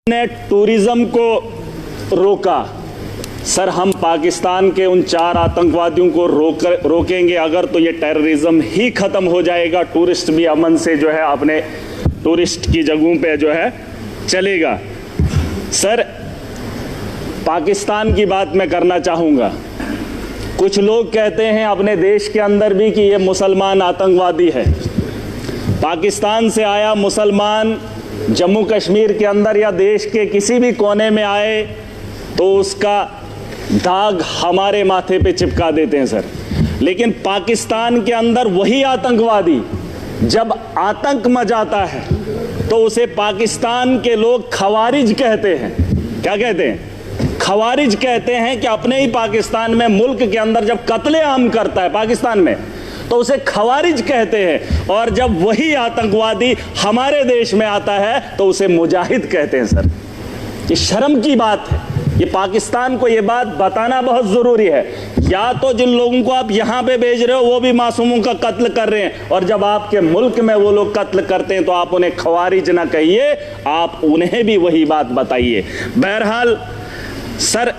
ने टूरिज्म को रोका। सर, हम पाकिस्तान के उन 4 आतंकवादियों को रोकेंगे अगर, तो ये टेररिज्म ही ख़त्म हो जाएगा। टूरिस्ट भी अमन से जो है अपने टूरिस्ट की जगहों पे जो है चलेगा। सर, पाकिस्तान की बात मैं करना चाहूँगा। कुछ लोग कहते हैं अपने देश के अंदर भी कि ये मुसलमान आतंकवादी है। पाकिस्तान से आया मुसलमान जम्मू कश्मीर के अंदर या देश के किसी भी कोने में आए तो उसका दाग हमारे माथे पे चिपका देते हैं सर। लेकिन पाकिस्तान के अंदर वही आतंकवादी जब आतंक मचाता है तो उसे पाकिस्तान के लोग खवारिज कहते हैं। क्या कहते हैं? खवारिज कहते हैं कि अपने ही पाकिस्तान में, मुल्क के अंदर जब कत्लेआम करता है पाकिस्तान में, तो उसे खवारिज कहते हैं। और जब वही आतंकवादी हमारे देश में आता है तो उसे मुजाहिद कहते हैं। सर, ये शर्म की बात है। ये पाकिस्तान को ये बात बताना बहुत ज़रूरी है। या तो जिन लोगों को आप यहाँ पे भेज रहे हो वो भी मासूमों का कत्ल कर रहे हैं, और जब आपके मुल्क में वो लोग कत्ल करते हैं तो आप उन्हें खवारिज ना कहिए, आप उन्हें भी वही बात बताइए। बहरहाल सर,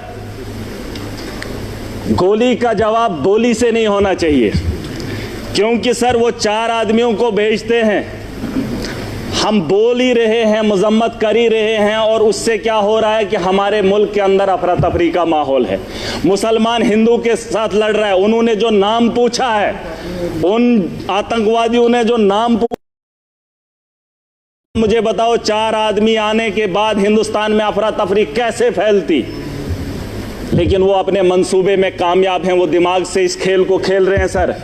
गोली का जवाब गोली से नहीं होना चाहिए, क्योंकि सर वो 4 आदमियों को भेजते हैं, हम बोल ही रहे हैं, मजम्मत कर ही रहे हैं, और उससे क्या हो रहा है कि हमारे मुल्क के अंदर अफरा तफरी का माहौल है। मुसलमान हिंदू के साथ लड़ रहा है। उन्होंने जो नाम पूछा है, उन आतंकवादियों ने जो नाम पूछा, मुझे बताओ 4 आदमी आने के बाद हिंदुस्तान में अफरा तफरी कैसे फैलती? लेकिन वो अपने मंसूबे में कामयाब हैं, वो दिमाग से इस खेल को खेल रहे हैं। सर,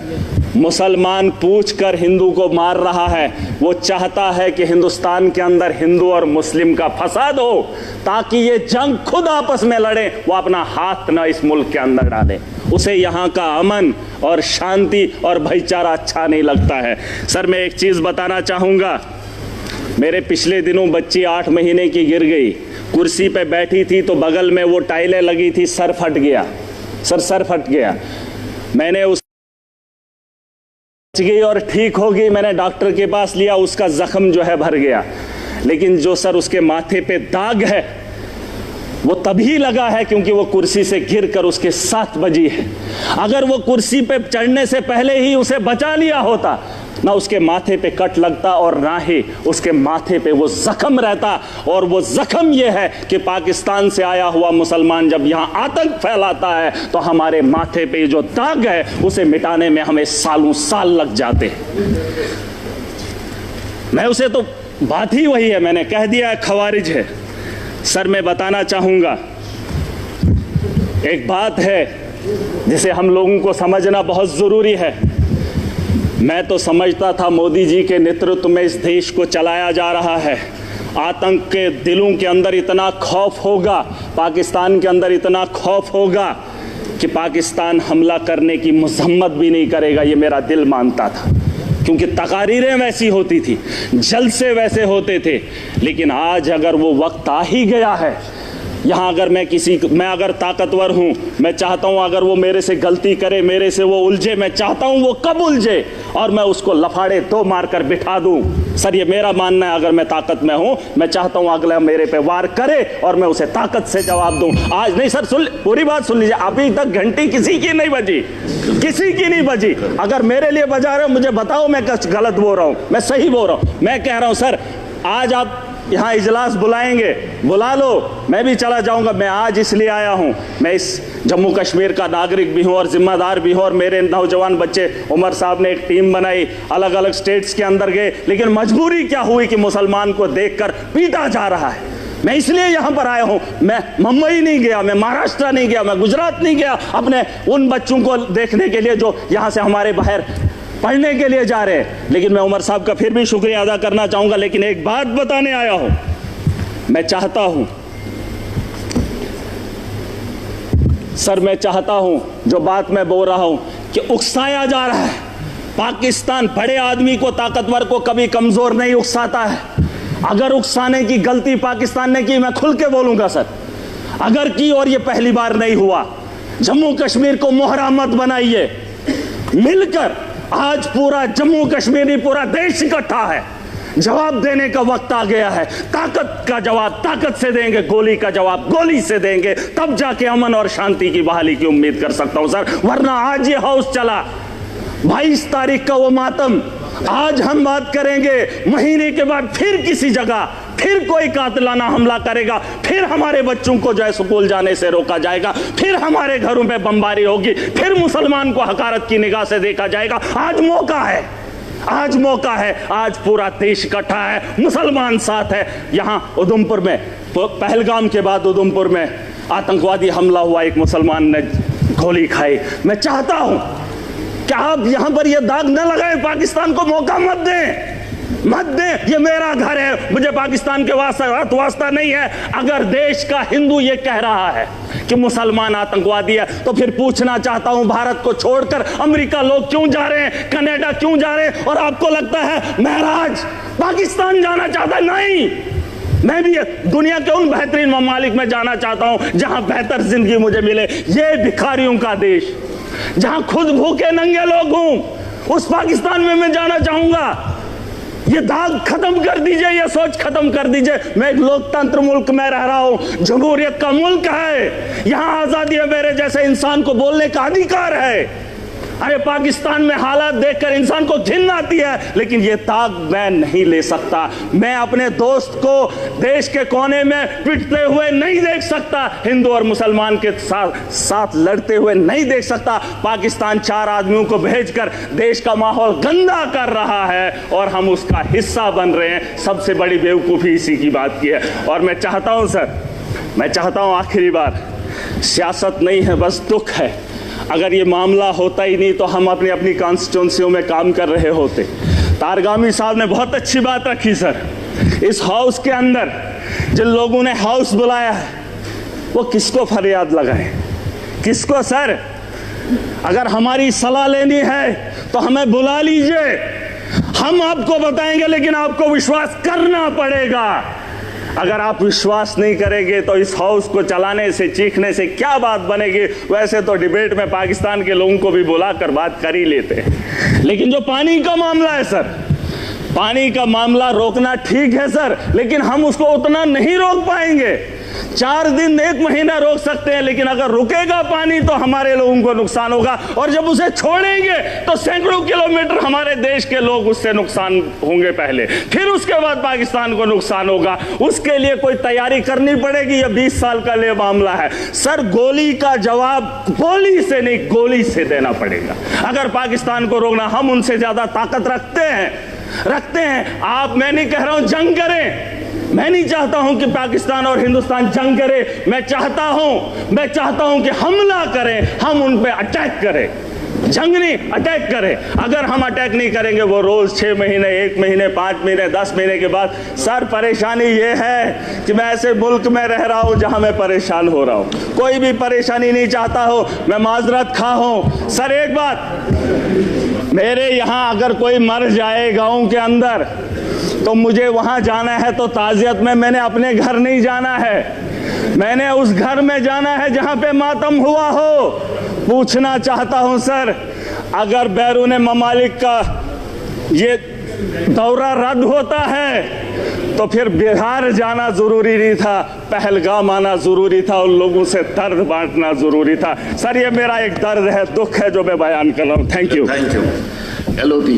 मुसलमान पूछकर हिंदू को मार रहा है। वो चाहता है कि हिंदुस्तान के अंदर हिंदू और मुस्लिम का फसाद हो, ताकि ये जंग खुद आपस में लड़े, वो अपना हाथ न इस मुल्क के अंदर डाले। उसे यहाँ का अमन और शांति और भाईचारा अच्छा नहीं लगता है। सर, मैं एक चीज़ बताना चाहूँगा। मेरे पिछले दिनों बच्ची 8 महीने की गिर गई, कुर्सी पे बैठी थी तो बगल में वो टाइलें लगी थी, सर फट गया। सर फट गया। मैंने उस गई और ठीक हो गई, मैंने डॉक्टर के पास लिया, उसका जख्म जो है भर गया। लेकिन जो सर उसके माथे पे दाग है वो तभी लगा है क्योंकि वो कुर्सी से गिरकर उसके साथ बजी है। अगर वो कुर्सी पे चढ़ने से पहले ही उसे बचा लिया होता, ना उसके माथे पे कट लगता और ना ही उसके माथे पे वो जख्म रहता। और वो जख्म ये है कि पाकिस्तान से आया हुआ मुसलमान जब यहाँ आतंक फैलाता है तो हमारे माथे पे जो दाग है उसे मिटाने में हमें सालों साल लग जाते हैं। मैं उसे तो बात ही वही है, मैंने कह दिया है, खवारिज है। सर, मैं बताना चाहूँगा, एक बात है जिसे हम लोगों को समझना बहुत ज़रूरी है। मैं तो समझता था मोदी जी के नेतृत्व में इस देश को चलाया जा रहा है। आतंक के दिलों के अंदर इतना खौफ होगा, पाकिस्तान के अंदर इतना खौफ होगा कि पाकिस्तान हमला करने की मजम्मत भी नहीं करेगा, ये मेरा दिल मानता था। क्योंकि तकारीरें वैसी होती थी, जलसे वैसे होते थे। लेकिन आज अगर वो वक्त आ ही गया है, यहाँ अगर मैं अगर ताकतवर हूँ, मैं चाहता हूँ अगर वो मेरे से गलती करे, मेरे से वो उलझे, मैं चाहता हूँ वो कब उलझे और मैं उसको लफाड़े 2 मारकर बिठा दूँ। सर, ये मेरा मानना है। अगर मैं ताकत में हूँ, मैं चाहता हूँ अगला मेरे पे वार करे और मैं उसे ताकत से जवाब दूँ। आज नहीं सर, सुन, पूरी बात सुन लीजिए। अभी तक घंटी किसी की नहीं बजी, किसी की नहीं बजी। अगर मेरे लिए बजा रहे हो मुझे बताओ मैं कुछ गलत बोल रहा हूँ, मैं सही बोल रहा हूँ। मैं कह रहा हूँ सर, आज आप यहाँ इजलास बुलाएंगे, बुला लो, मैं भी चला जाऊंगा। मैं आज इसलिए आया हूँ, मैं इस जम्मू कश्मीर का नागरिक भी हूँ और जिम्मेदार भी हूँ। और मेरे नौजवान बच्चे, उमर साहब ने एक टीम बनाई, अलग अलग स्टेट्स के अंदर गए, लेकिन मजबूरी क्या हुई कि मुसलमान को देखकर पीटा जा रहा है। मैं इसलिए यहाँ पर आया हूँ। मैं मुंबई नहीं गया, मैं महाराष्ट्र नहीं गया, मैं गुजरात नहीं गया अपने उन बच्चों को देखने के लिए जो यहाँ से हमारे बाहर पढ़ने के लिए जा रहे हैं। लेकिन मैं उमर साहब का फिर भी शुक्रिया अदा करना चाहूँगा। लेकिन एक बात बताने आया हूँ, मैं चाहता हूँ सर, मैं चाहता हूँ जो बात मैं बोल रहा हूँ कि उकसाया जा रहा है। पाकिस्तान बड़े आदमी को, ताकतवर को कभी कमज़ोर नहीं उकसाता है। अगर उकसाने की गलती पाकिस्तान ने की, मैं खुल के बोलूँगा सर, अगर की, और ये पहली बार नहीं हुआ। जम्मू कश्मीर को मोहरा मत बनाइए, मिलकर आज पूरा जम्मू कश्मीर नहीं, पूरा देश इकट्ठा है। जवाब देने का वक्त आ गया है। ताकत का जवाब ताकत से देंगे, गोली का जवाब गोली से देंगे, तब जाके अमन और शांति की बहाली की उम्मीद कर सकता हूं सर। वरना आज ये हाउस चला, 22 तारीख का वो मातम, आज हम बात करेंगे, महीने के बाद फिर किसी जगह फिर कोई कातिलाना हमला करेगा, फिर हमारे बच्चों को जो है स्कूल जाने से रोका जाएगा, फिर हमारे घरों पे बमबारी होगी, फिर मुसलमान को हकारत की निगाह से देखा जाएगा। आज मौका है, आज मौका है, आज पूरा देश इकट्ठा है, मुसलमान साथ है। यहां उधमपुर में, पहलगाम के बाद उधमपुर में आतंकवादी हमला हुआ, एक मुसलमान ने गोली खाई। मैं चाहता हूं कि आप यहां पर यह दाग न लगाएं, पाकिस्तान को मौका मत दें, मत दें। ये मेरा घर है, मुझे पाकिस्तान के वास्ता नहीं है। अगर देश का हिंदू ये कह रहा है कि मुसलमान आतंकवादी है, तो फिर पूछना चाहता हूं, भारत को छोड़कर अमेरिका लोग क्यों जा रहे हैं, कनाडा क्यों जा रहे हैं? और आपको लगता है महराज पाकिस्तान जाना चाहता है? नहीं, मैं भी दुनिया के उन बेहतरीन ममालिक में जाना चाहता हूं जहां बेहतर जिंदगी मुझे मिले। ये भिखारियों का देश, जहां खुद भूखे नंगे लोग हूं, उस पाकिस्तान में मैं जाना चाहूंगा। ये दाग खत्म कर दीजिए, ये सोच खत्म कर दीजिए। मैं एक लोकतंत्र मुल्क में रह रहा हूं, जमहूरियत का मुल्क है, यहां आजादी है, मेरे जैसे इंसान को बोलने का अधिकार है। अरे पाकिस्तान में हालात देखकर इंसान को घिन आती है, लेकिन ये दाग मैं नहीं ले सकता। मैं अपने दोस्त को देश के कोने में पिटते हुए नहीं देख सकता, हिंदू और मुसलमान के साथ लड़ते हुए नहीं देख सकता। पाकिस्तान 4 आदमियों को भेजकर देश का माहौल गंदा कर रहा है और हम उसका हिस्सा बन रहे हैं। सबसे बड़ी बेवकूफ़ी इसी की बात की है। और मैं चाहता हूं सर, मैं चाहता हूं आखिरी बार, सियासत नहीं है, बस दुख है। अगर ये मामला होता ही नहीं तो हम अपनी अपनी कॉन्स्टिट्यूंसियों में काम कर रहे होते। तारगामी साहब ने बहुत अच्छी बात रखी सर। इस हाउस के अंदर जिन लोगों ने हाउस बुलाया है, वो किसको फरियाद लगाए, किसको? सर, अगर हमारी सलाह लेनी है तो हमें बुला लीजिए, हम आपको बताएंगे, लेकिन आपको विश्वास करना पड़ेगा। अगर आप विश्वास नहीं करेंगे तो इस हाउस को चलाने से, चीखने से क्या बात बनेगी? वैसे तो डिबेट में पाकिस्तान के लोगों को भी बुलाकर बात कर ही लेते हैं, लेकिन जो पानी का मामला है सर, पानी का मामला रोकना ठीक है सर, लेकिन हम उसको उतना नहीं रोक पाएंगे। 4 दिन 1 महीना रोक सकते हैं, लेकिन अगर रुकेगा पानी तो हमारे लोगों को नुकसान होगा, और जब उसे छोड़ेंगे तो सैकड़ों किलोमीटर हमारे देश के लोग उससे नुकसान होंगे पहले, फिर उसके बाद पाकिस्तान को नुकसान होगा। उसके लिए कोई तैयारी करनी पड़ेगी। यह 20 साल का लिए मामला है सर। गोली का जवाब गोली से नहीं, गोली से देना पड़ेगा। अगर पाकिस्तान को रोकना, हम उनसे ज्यादा ताकत रखते हैं। आप, मैं नहीं कह रहा हूं जंग करें, मैं नहीं चाहता हूं कि पाकिस्तान और हिंदुस्तान जंग करे। मैं चाहता हूं कि हमला करें, हम उन पे अटैक करें, जंग नहीं, अटैक करें। अगर हम अटैक नहीं करेंगे, वो रोज 6 महीने, 1 महीने, 5 महीने, 10 महीने के बाद, सर परेशानी ये है कि मैं ऐसे मुल्क में रह रहा हूं जहां मैं परेशान हो रहा हूं। कोई भी परेशानी नहीं चाहता हो, मैं माजरत खा हूं। सर एक बात, मेरे यहां अगर कोई मर जाए गांव के अंदर, तो मुझे वहां जाना है तो ताजियत में मैंने अपने घर नहीं जाना है, मैंने उस घर में जाना है जहां पे मातम हुआ हो। पूछना चाहता हूं सर, अगर बैरून ममालिक का ये दौरा रद्द होता है तो फिर बिहार जाना जरूरी नहीं था, पहलगाम आना जरूरी था, उन लोगों से दर्द बांटना जरूरी था। सर ये मेरा एक दर्द है, दुख है जो मैं बयान कर रहा हूं। Thank you. LOD